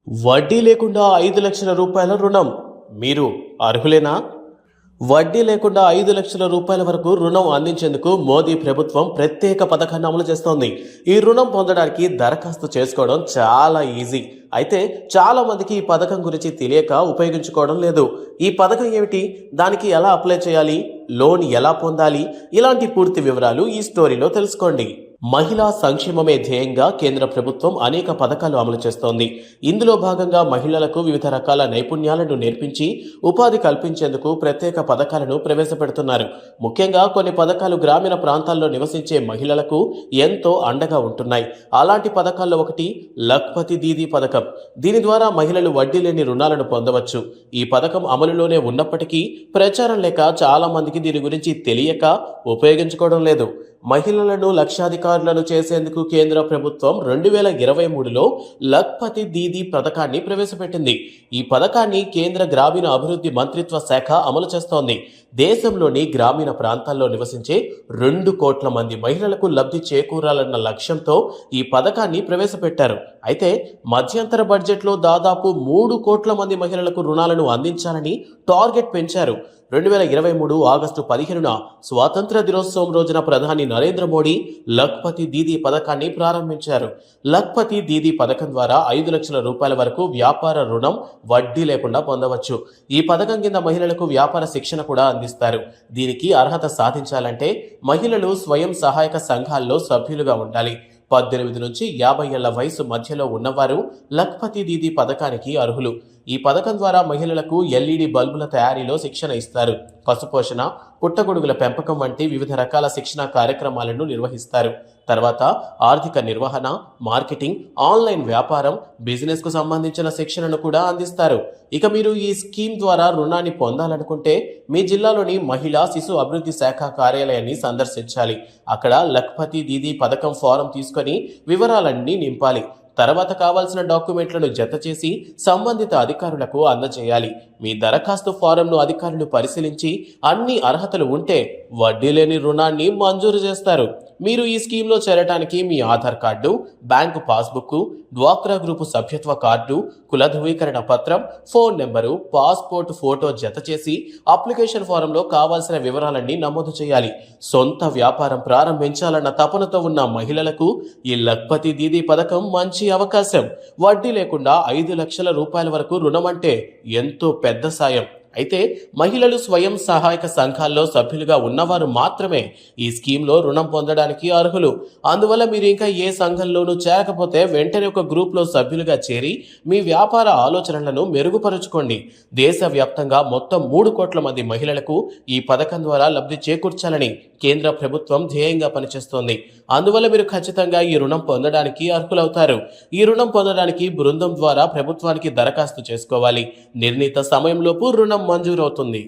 వడ్డీ లేకుండా 5 లక్షల రూపాయల రుణం. మీరు అర్హులేనా? వడ్డీ లేకుండా 5 లక్షల రూపాయల వరకు రుణం అందించేందుకు మోదీ ప్రభుత్వం ప్రత్యేక పథకాన్ని అమలు చేస్తోంది. ఈ రుణం పొందడానికి దరఖాస్తు చేసుకోవడం చాలా ఈజీ. అయితే చాలా మందికి ఈ పథకం గురించి తెలియక ఉపయోగించుకోవడం లేదు. ఈ పథకం ఏమిటి? దానికి ఎలా అప్లై చేయాలి? లోన్ ఎలా పొందాలి? ఇలాంటి పూర్తి వివరాలు ఈ స్టోరీలో తెలుసుకోండి. మహిళా సంక్షేమమే ధ్యేయంగా కేంద్ర ప్రభుత్వం అనేక పథకాలు అమలు చేస్తోంది. ఇందులో భాగంగా మహిళలకు వివిధ రకాల నైపుణ్యాలను నేర్పించి ఉపాధి కల్పించేందుకు ప్రత్యేక పథకాలను ప్రవేశపెడుతున్నారు. ముఖ్యంగా కొన్ని పథకాలు గ్రామీణ ప్రాంతాల్లో నివసించే మహిళలకు ఎంతో అండగా ఉంటున్నాయి. అలాంటి పథకాల్లో ఒకటి లఖ్పతి దీదీ పథకం. దీని ద్వారా మహిళలు వడ్డీ లేని రుణాలను పొందవచ్చు. ఈ పథకం అమలులోనే ఉన్నప్పటికీ ప్రచారం లేక చాలా మందికి దీని గురించి తెలియక ఉపయోగించుకోవడం లేదు. మహిళలను లక్షాధికారులను చేసేందుకు కేంద్ర ప్రభుత్వం 2023లో లఖ్పతి దీదీ పథకాన్ని ప్రవేశపెట్టింది. ఈ పథకాన్ని కేంద్ర గ్రామీణ అభివృద్ధి మంత్రిత్వ శాఖ అమలు చేస్తోంది. దేశంలోని గ్రామీణ ప్రాంతాల్లో నివసించే 2 కోట్ల మంది మహిళలకు లబ్ధి చేకూరాలన్న లక్ష్యంతో ఈ పథకాన్ని ప్రవేశపెట్టారు. అయితే మధ్యంతర బడ్జెట్లో దాదాపు 3 కోట్ల మంది మహిళలకు రుణాలను అందించాలని టార్గెట్ పెంచారు. 2023 ఆగస్టు 15న స్వాతంత్ర దినోత్సవం రోజున ప్రధాని నరేంద్ర మోడీ లఖ్పతి దీదీ పథకాన్ని ప్రారంభించారు. లఖ్పతి దీదీ పథకం ద్వారా 5 లక్షల రూపాయల వరకు వ్యాపార రుణం వడ్డీ లేకుండా పొందవచ్చు. ఈ పథకం కింద మహిళలకు వ్యాపార శిక్షణ కూడా అందిస్తారు. దీనికి అర్హత సాధించాలంటే మహిళలు స్వయం సహాయక సంఘాల్లో సభ్యులుగా ఉండాలి. 18 నుంచి 50 ఏళ్ల వయసు మధ్యలో ఉన్నవారు లఖ్పతి దీదీ పథకానికి అర్హులు. ఈ పథకం ద్వారా మహిళలకు LED బల్బుల తయారీలో శిక్షణ ఇస్తారు. పశుపోషణ, పుట్టగొడుగుల పెంపకం వంటి వివిధ రకాల శిక్షణ కార్యక్రమాలను నిర్వహిస్తారు. తర్వాత ఆర్థిక నిర్వహణ, మార్కెటింగ్, ఆన్లైన్ వ్యాపారం, బిజినెస్ కు సంబంధించిన శిక్షణను కూడా అందిస్తారు. ఇక మీరు ఈ స్కీమ్ ద్వారా రుణాన్ని పొందాలనుకుంటే మీ జిల్లాలోని మహిళా శిశు అభివృద్ధి శాఖ కార్యాలయాన్ని సందర్శించాలి. అక్కడ లఖ్పతి దీదీ పథకం ఫారం తీసుకొని వివరాలన్నీ నింపాలి. తర్వాత కావాల్సిన డాక్యుమెంట్లను జత చేసి సంబంధిత అధికారులకు అందజేయాలి. మీ దరఖాస్తు ఫారంను అధికారులు పరిశీలించి అన్ని అర్హతలు ఉంటే వడ్డీ లేని రుణాన్ని మంజూరు చేస్తారు. మీరు ఈ స్కీమ్లో చేరడానికి మీ ఆధార్ కార్డు, బ్యాంకు పాస్బుక్, డ్వాక్రా గ్రూపు సభ్యత్వ కార్డు, కుల ధృవీకరణ పత్రం, ఫోన్ నెంబరు, పాస్పోర్ట్ ఫోటో జత చేసి అప్లికేషన్ ఫారంలో కావాల్సిన వివరాలన్నీ నమోదు చేయాలి. సొంత వ్యాపారం ప్రారంభించాలన్న తపనతో ఉన్న మహిళలకు ఈ లఖ్పతి దీదీ పథకం మంచి అవకాశం. వడ్డీ లేకుండా 5 లక్షల రూపాయల వరకు రుణం అంటే ఎంతో పెద్ద సాయం. అయితే మహిళలు స్వయం సహాయక సంఘాల్లో సభ్యులుగా ఉన్నవారు మాత్రమే ఈ స్కీమ్లో రుణం పొందడానికి అర్హులు. అందువల్ల మీరు ఇంకా ఏ సంఘంలోనూ చేరకపోతే వెంటనే ఒక గ్రూప్లో సభ్యులుగా చేరి మీ వ్యాపార ఆలోచనలను మెరుగుపరుచుకోండి. దేశవ్యాప్తంగా మొత్తం 3 కోట్ల మంది మహిళలకు ఈ పథకం ద్వారా లబ్ధి చేకూర్చాలని కేంద్ర ప్రభుత్వం ధ్యేయంగా పనిచేస్తోంది. అందువల్ల మీరు ఖచ్చితంగా ఈ రుణం పొందడానికి అర్హులవుతారు. ఈ రుణం పొందడానికి బృందం ద్వారా ప్రభుత్వానికి దరఖాస్తు చేసుకోవాలి. నిర్ణీత సమయంలోపు రుణం మంజూరవుతుంది.